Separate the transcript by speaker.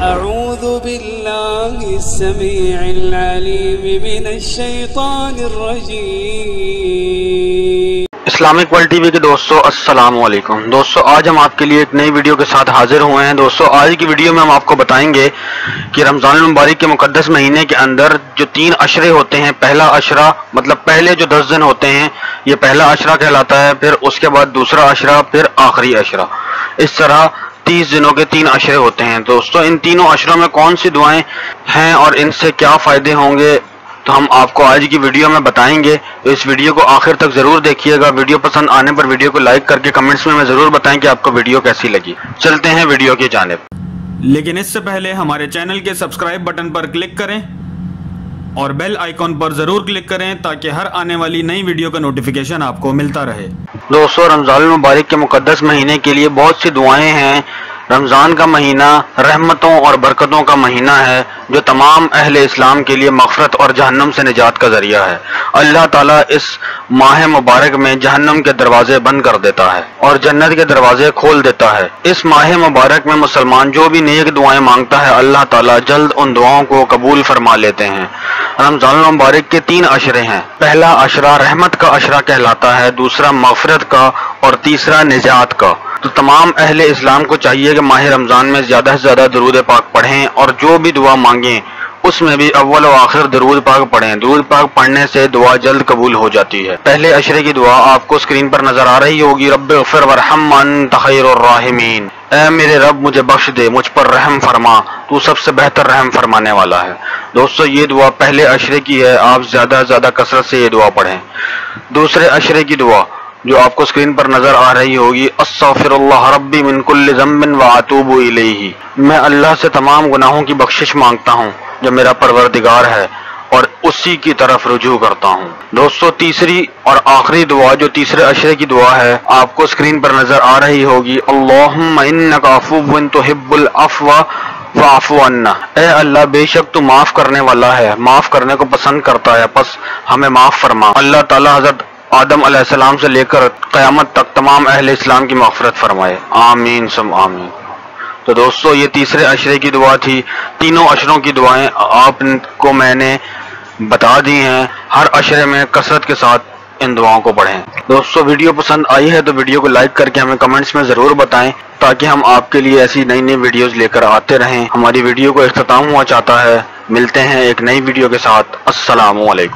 Speaker 1: أعوذ بالله السميع العليم من الشيطان الرجيم۔
Speaker 2: اسلامک ورلڈ ٹی وی کے دوستو السلام علیکم۔ دوستو آج ہم آپ کے لیے ایک نئی ویڈیو کے ساتھ حاضر ہوئے ہیں۔ دوستو آج کی ویڈیو میں ہم آپ کو بتائیں گے کہ رمضان المبارک کے مقدس مہینے کے اندر جو 3 عشرے ہوتے ہیں، پہلا عشرہ مطلب پہلے جو 10 دن ہوتے ہیں یہ پہلا عشرہ کہلاتا ہے، پھر اس کے بعد دوسرا عشرہ، پھر آخری عشرہ، اس طرح 30 دنوں کے 3 عشرے ہوتے ہیں۔ دوستو ان تینوں عشروں میں کون سی دعائیں ہیں اور ان سے کیا فائدے ہوں گے تو ہم آپ کو آج کی ویڈیو میں بتائیں گے، تو اس ویڈیو کو آخر تک ضرور دیکھیے گا۔ ویڈیو پسند آنے پر ویڈیو کو لائک کر کے کمنٹس میں ضرور بتائیں کہ آپ کو ویڈیو کیسی لگی۔ چلتے ہیں ویڈیو کی جانب،
Speaker 3: لیکن اس سے پہلے ہمارے چینل کے سبسکرائب بٹن پر کلک کریں اور بیل آئیکن پر ضرور کلک کریں تاکہ ہر آنے والی نئی ویڈیو کا نوٹیفیکیشن آپ کو ملتا رہے۔
Speaker 2: دوستو رمضان المبارک کے مقدس مہینے کے لیے بہت سی دعائیں ہیں۔ رمضان کا مہینہ رحمتوں اور برکتوں کا مہینہ ہے جو تمام اہل اسلام کے لیے مغفرت اور جہنم سے نجات کا ذریعہ ہے۔ اللہ تعالیٰ اس ماہ مبارک میں جہنم کے دروازے بند کر دیتا ہے اور جنت کے دروازے کھول دیتا ہے۔ اس ماہ مبارک میں مسلمان جو بھی نیک دعائیں مانگتا ہے اللہ تعالیٰ جلد ان دعاؤں کو قبول فرما لیتے ہیں۔ رمضان المبارک کے 3 عشرے ہیں۔ پہلا عشرہ رحمت کا عشرہ کہلاتا ہے، دوسرا مغفرت کا اور تیسرا نجات کا۔ تو تمام اہل اسلام کو چاہیے کہ ماہ رمضان میں زیادہ سے زیادہ درود پاک پڑھیں اور جو بھی دعا مانگیں اس میں بھی اول و آخر درود پاک پڑھیں۔ درود پاک پڑھنے سے دعا جلد قبول ہو جاتی ہے۔ پہلے عشرے کی دعا آپ کو اسکرین پر نظر آ رہی ہوگی، رب اغفر وارحم وانت خیر الراحمین، اے میرے رب مجھے بخش دے، مجھ پر رحم فرما، تو سب سے بہتر رحم فرمانے والا ہے۔ دوستو یہ دعا پہلے عشرے کی ہے، آپ زیادہ سے زیادہ کثرت سے یہ دعا پڑھیں۔ دوسرے عشرے کی دعا جو آپ کو اسکرین پر نظر آ رہی ہوگی، استغفر اللہ ربی من کل ذنب واتوب الیہ، میں اللہ سے تمام گناہوں کی بخشش مانگتا ہوں جو میرا پروردگار ہے اور اسی کی طرف رجوع کرتا ہوں۔ دوستو تیسری اور آخری دعا جو تیسرے عشرے کی دعا ہے آپ کو اسکرین پر نظر آ رہی ہوگی، اللہم انک عفو تحب العفو فاعف عنا، اے اللہ بے شک تو معاف کرنے والا ہے، معاف کرنے کو پسند کرتا ہے، پس ہمیں معاف فرما۔ اللہ تعالیٰ حضرت آدم علیہ السلام سے لے کر قیامت تک تمام اہل اسلام کی مغفرت فرمائے، آمین سم آمین۔ تو دوستو یہ تیسرے عشرے کی دعا تھی۔ تینوں عشروں کی دعائیں آپ کو میں نے بتا دی ہیں، ہر عشرے میں کثرت کے ساتھ ان دعاؤں کو پڑھیں۔ دوستو ویڈیو پسند آئی ہے تو ویڈیو کو لائک کر کے ہمیں کمنٹس میں ضرور بتائیں تاکہ ہم آپ کے لیے ایسی نئی نئی ویڈیوز لے کر آتے رہیں۔ ہماری ویڈیو کو اختتام ہوا چاہتا ہے، ملتے ہیں ایک نئی ویڈیو کے ساتھ، السلام علیکم۔